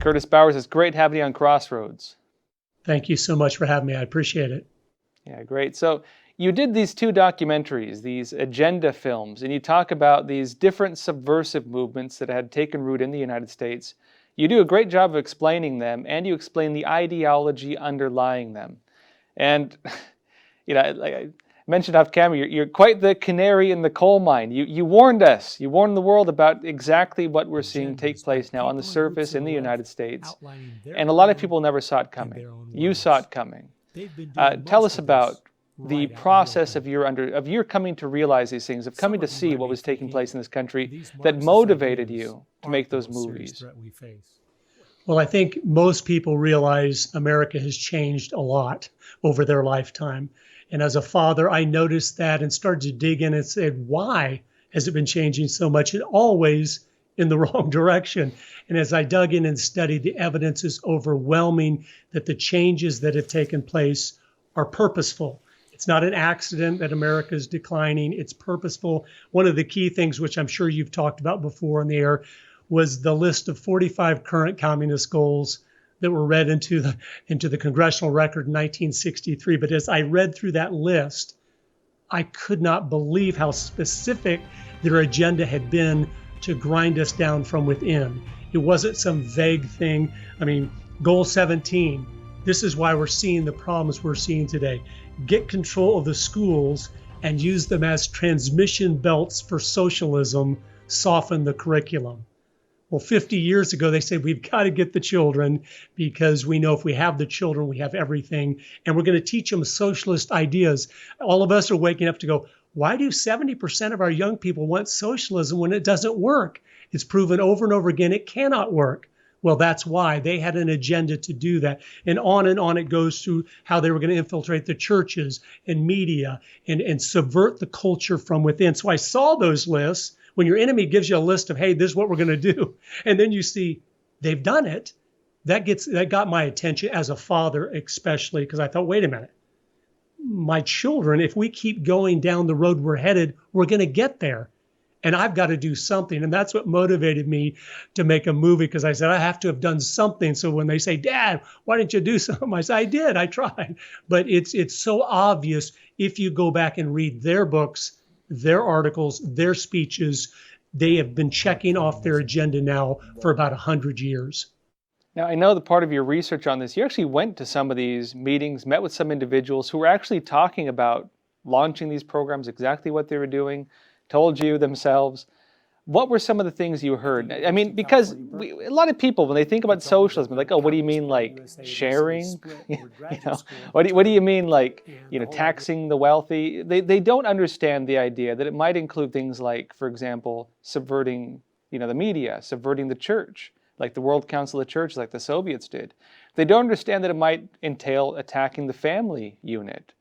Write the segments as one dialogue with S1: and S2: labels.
S1: Curtis Bowers, it's great having you on Crossroads.
S2: Thank you so much for having me. I appreciate it.
S1: Yeah, great. So you did these two documentaries, these agenda films, and you talk about these different subversive movements that had taken root in the United States. You do a great job of explaining them, and you explain the ideology underlying them. And, like I mentioned off camera, you're quite the canary in the coal mine. You warned us, you warned the world about exactly what we're seeing take place now on the surface in the United States. And a lot of people never saw it coming. You saw it coming. Tell us about the process of your coming to realize these things, of coming to see what was taking place in this country that motivated you to make those movies.
S2: Well, I think most people realize America has changed a lot over their lifetime. And as a father, I noticed that and started to dig in and said, why has it been changing so much? And always in the wrong direction. And as I dug in and studied, the evidence is overwhelming that the changes that have taken place are purposeful. It's not an accident that America is declining. It's purposeful. One of the key things, which I'm sure you've talked about before on the air, was the list of 45 current communist goals that were read into the congressional record in 1963. But as I read through that list, I could not believe how specific their agenda had been to grind us down from within. It wasn't some vague thing. I mean, goal 17, this is why we're seeing the problems we're seeing today. Get control of the schools and use them as transmission belts for socialism, soften the curriculum. Well, 50 years ago, they said, we've got to get the children because we know if we have the children, we have everything. And we're going to teach them socialist ideas. All of us are waking up to go, why do 70% of our young people want socialism when it doesn't work? It's proven over and over again it cannot work. Well, that's why they had an agenda to do that. And on it goes through how they were going to infiltrate the churches and media and subvert the culture from within. So I saw those lists. When your enemy gives you a list of, hey, this is what we're going to do, and then you see they've done it, that got my attention as a father, especially because I thought, wait a minute, my children, if we keep going down the road we're headed, we're going to get there. And I've got to do something. And that's what motivated me to make a movie, because I said, I have to have done something. So when they say, Dad, why didn't you do something? I said, I did, I tried. But it's so obvious if you go back and read their books, their articles, their speeches. They have been checking off their agenda now for about 100 years.
S1: Now, I know that part of your research on this, you actually went to some of these meetings, met with some individuals who were actually talking about launching these programs, exactly what they were doing, told you themselves. What were some of the things you heard? I mean, because a lot of people, when they think about socialism, they're like, oh, what do you mean, like sharing? What do you mean, like, taxing the wealthy? They don't understand the idea that it might include things like, for example, subverting, the media, subverting the church, like the World Council of Churches, like the Soviets did. They don't understand that it might entail attacking the family unit.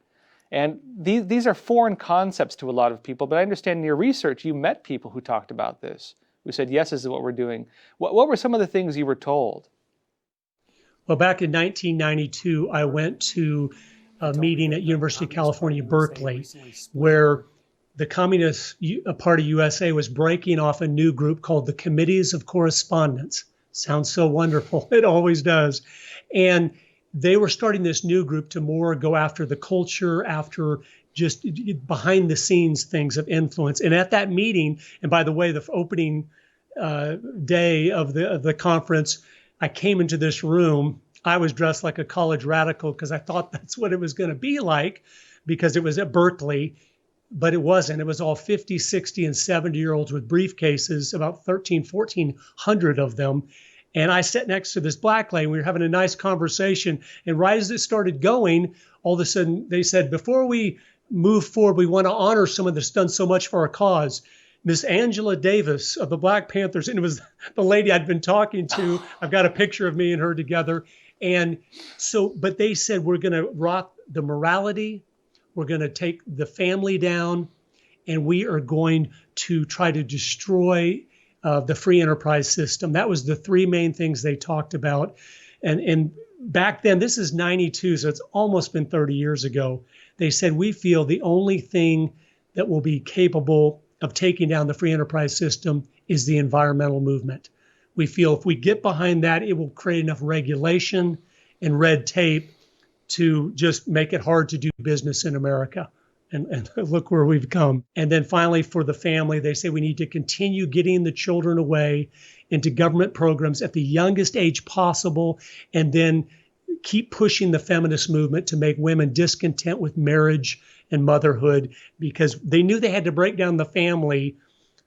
S1: And these are foreign concepts to a lot of people, but I understand in your research you met people who talked about this, who said, yes, this is what we're doing. What were some of the things you were told?
S2: Well, back in 1992, I went to a meeting at University of California, Berkeley, where the Communist Party USA was breaking off a new group called the Committees of Correspondence. Sounds so wonderful. It always does. And they were starting this new group to more go after the culture, after just behind the scenes things of influence. And at that meeting, and by the way, the opening day of the conference, I came into this room. I was dressed like a college radical because I thought that's what it was going to be like, because it was at Berkeley, but it wasn't. It was all 50, 60, and 70-year-olds with briefcases, about 1,400 of them. And I sat next to this black lady. We were having a nice conversation. And right as it started going, all of a sudden they said, before we move forward, we want to honor someone that's done so much for our cause. Miss Angela Davis of the Black Panthers. And it was the lady I'd been talking to. I've got a picture of me and her together. And so, but they said, we're going to rock the morality. We're going to take the family down. And we are going to try to destroy the free enterprise system. That was the three main things they talked about. And back then, this is 92, so it's almost been 30 years ago. They said, we feel the only thing that will be capable of taking down the free enterprise system is the environmental movement. We feel if we get behind that, it will create enough regulation and red tape to just make it hard to do business in America. And look where we've come. And then finally, for the family, they say we need to continue getting the children away into government programs at the youngest age possible, and then keep pushing the feminist movement to make women discontent with marriage and motherhood, because they knew they had to break down the family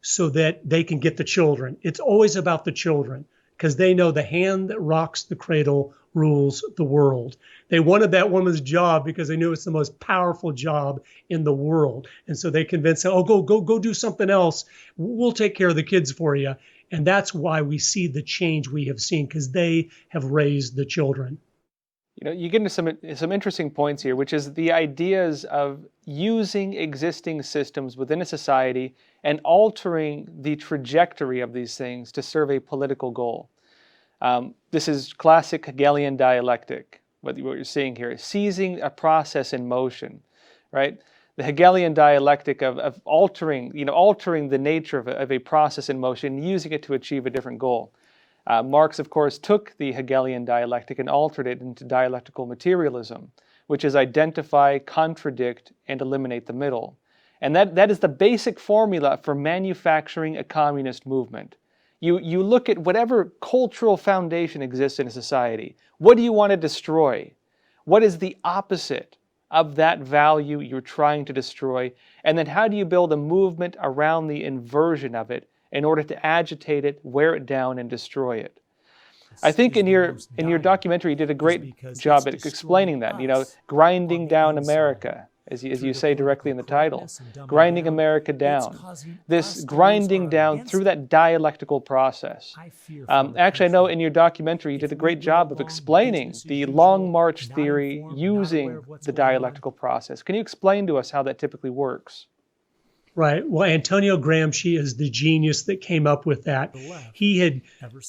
S2: so that they can get the children. It's always about the children, because they know the hand that rocks the cradle rules the world. They wanted that woman's job because they knew it's the most powerful job in the world. And so they convinced her, oh, go do something else. We'll take care of the kids for you. And that's why we see the change we have seen, because they have raised the children.
S1: You know, you get into some interesting points here, which is the ideas of using existing systems within a society and altering the trajectory of these things to serve a political goal. This is classic Hegelian dialectic, what you're seeing here, seizing a process in motion, right? The Hegelian dialectic of altering the nature of a process in motion, using it to achieve a different goal. Marx, of course, took the Hegelian dialectic and altered it into dialectical materialism, which is identify, contradict, and eliminate the middle. And that is the basic formula for manufacturing a communist movement. You look at whatever cultural foundation exists in a society. What do you want to destroy? What is the opposite of that value you're trying to destroy? And then how do you build a movement around the inversion of it in order to agitate it, wear it down, and destroy it? I think in your documentary you did a great job at explaining that, grinding down America, as you say directly in the title, grinding America down. This grinding down through that dialectical process. Actually, I know in your documentary you did a great job of explaining the long march theory using the dialectical process. Can you explain to us how that typically works?
S2: Right. Well, Antonio Gramsci is the genius that came up with that. He had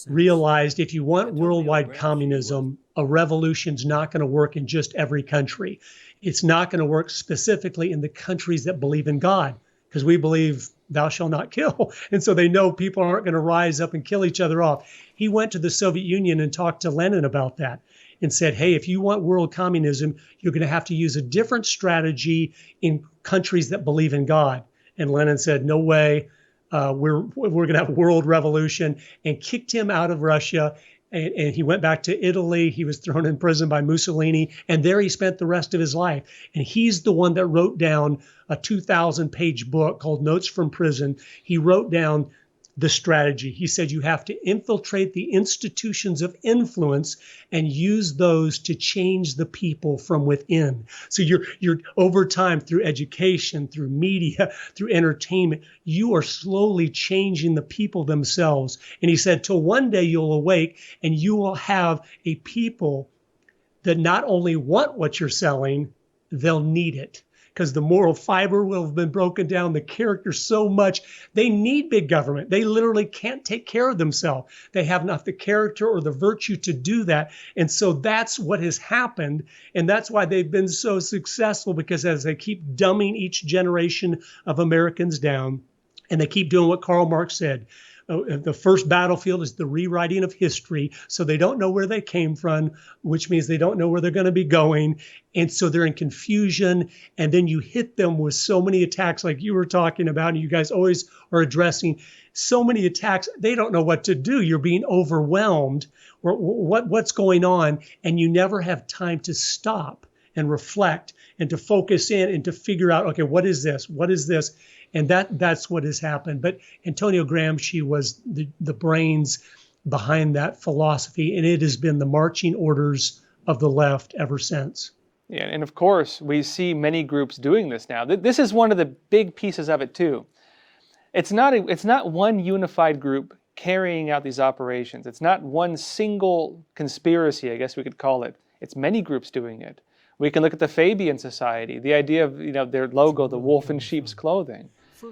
S2: realized if you want worldwide communism, a revolution's not going to work in just every country. It's not going to work specifically in the countries that believe in God, because we believe thou shalt not kill. And so they know people aren't going to rise up and kill each other off. He went to the Soviet Union and talked to Lenin about that and said, hey, if you want world communism, you're going to have to use a different strategy in countries that believe in God. And Lenin said, no way, we're going to have a world revolution, and kicked him out of Russia. And he went back to Italy. He was thrown in prison by Mussolini, and there he spent the rest of his life. And he's the one that wrote down a 2,000-page book called Notes from Prison. He wrote down the strategy. He said you have to infiltrate the institutions of influence and use those to change the people from within. So you're over time, through education, through media, through entertainment, you are slowly changing the people themselves. And he said, till one day you'll awake and you will have a people that not only want what you're selling, they'll need it. Because the moral fiber will have been broken down, the character so much. They need big government. They literally can't take care of themselves. They have not the character or the virtue to do that. And so that's what has happened. And that's why they've been so successful, because as they keep dumbing each generation of Americans down, and they keep doing what Karl Marx said, the first battlefield is the rewriting of history. So they don't know where they came from, which means they don't know where they're going to be going. And so they're in confusion. And then you hit them with so many attacks, like you were talking about, and you guys always are addressing so many attacks. They don't know what to do. You're being overwhelmed. What's going on? And you never have time to stop and reflect and to focus in and to figure out, okay, what is this? What is this? And that's what has happened. But Antonio Gramsci was the brains behind that philosophy, and it has been the marching orders of the left ever since.
S1: Yeah, and of course, we see many groups doing this now. This is one of the big pieces of it too. It's not one unified group carrying out these operations. It's not one single conspiracy, I guess we could call it. It's many groups doing it. We can look at the Fabian Society, the idea of their logo, the wolf in sheep's clothing.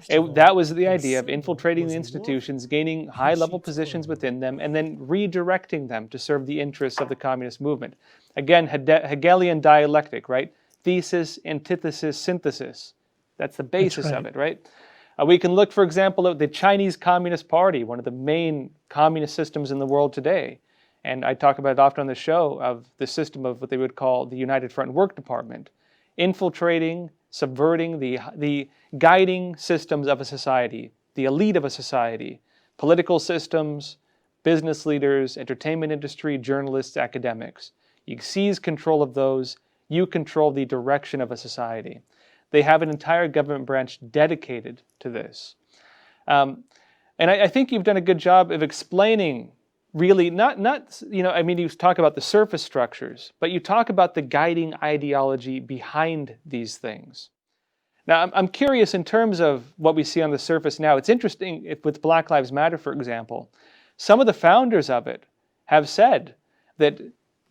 S1: That was the idea of infiltrating the institutions, gaining high-level positions within them, and then redirecting them to serve the interests of the communist movement. Again, Hegelian dialectic, right? Thesis, antithesis, synthesis. That's the basis of it, right? We can look, for example, at the Chinese Communist Party, one of the main communist systems in the world today. And I talk about it often on the show, of the system of what they would call the United Front Work Department, infiltrating, subverting the guiding systems of a society, the elite of a society, political systems, business leaders, entertainment industry, journalists, academics. You seize control of those, you control the direction of a society. They have an entire government branch dedicated to this. And I think you've done a good job of explaining, really, you talk about the surface structures, but you talk about the guiding ideology behind these things. Now, I'm curious in terms of what we see on the surface now. It's interesting with Black Lives Matter, for example. Some of the founders of it have said that,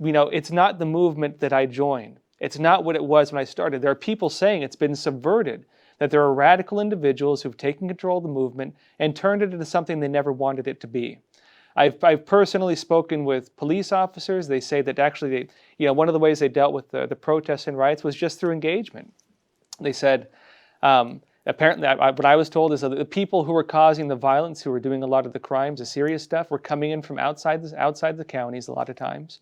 S1: it's not the movement that I joined. It's not what it was when I started. There are people saying it's been subverted, that there are radical individuals who've taken control of the movement and turned it into something they never wanted it to be. I've personally spoken with police officers. They say that actually, one of the ways they dealt with the protests and riots was just through engagement. They said, apparently, what I was told is that the people who were causing the violence, who were doing a lot of the crimes, the serious stuff, were coming in from outside the counties a lot of times.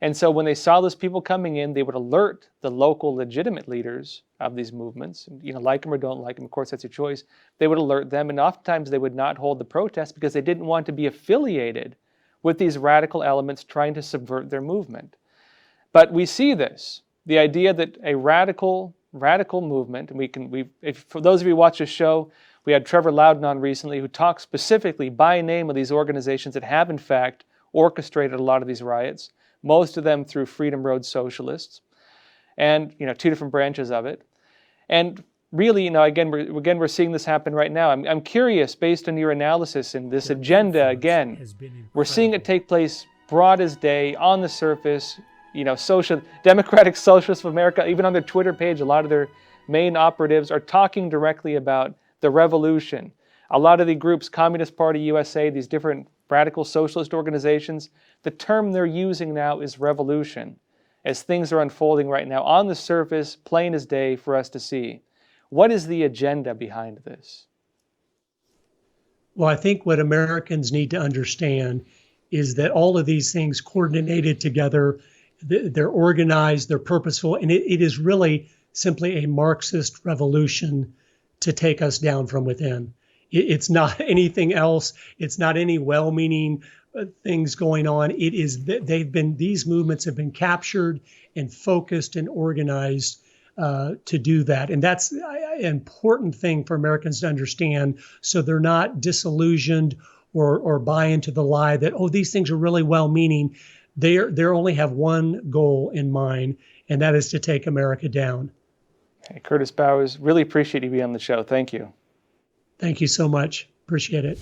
S1: And so when they saw those people coming in, they would alert the local legitimate leaders of these movements, like them or don't like them, of course that's your choice. They would alert them, and oftentimes they would not hold the protest because they didn't want to be affiliated with these radical elements trying to subvert their movement. But we see this, the idea that a radical movement, and for those of you who watch this show, we had Trevor Loudon on recently who talked specifically by name of these organizations that have in fact orchestrated a lot of these riots, most of them through Freedom Road Socialists, and two different branches of it. And really, again, we're seeing this happen right now. I'm curious, based on your analysis and this agenda, again, we're seeing it take place broad as day, on the surface. Democratic Socialists of America, even on their Twitter page, a lot of their main operatives are talking directly about the revolution. A lot of the groups, Communist Party USA, these different radical socialist organizations, the term they're using now is revolution, as things are unfolding right now on the surface, plain as day for us to see. What is the agenda behind this?
S2: Well, I think what Americans need to understand is that all of these things coordinated together, they're organized, they're purposeful, and it is really simply a Marxist revolution to take us down from within. It's not anything else. It's not any well-meaning things going on. It is that these movements have been captured and focused and organized to do that. And that's an important thing for Americans to understand, so they're not disillusioned or buy into the lie that, these things are really well-meaning. They only have one goal in mind, and that is to take America down.
S1: Hey, Curtis Bowers, really appreciate you being on the show. Thank you.
S2: Thank you so much. Appreciate it.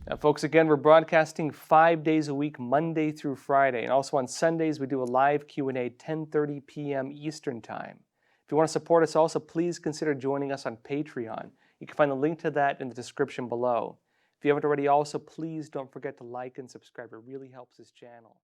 S1: Now, folks, again, we're broadcasting 5 days a week, Monday through Friday. And also on Sundays, we do a live Q&A, 10:30 p.m. Eastern Time. If you want to support us also, please consider joining us on Patreon. You can find the link to that in the description below. If you haven't already also, please don't forget to like and subscribe. It really helps this channel.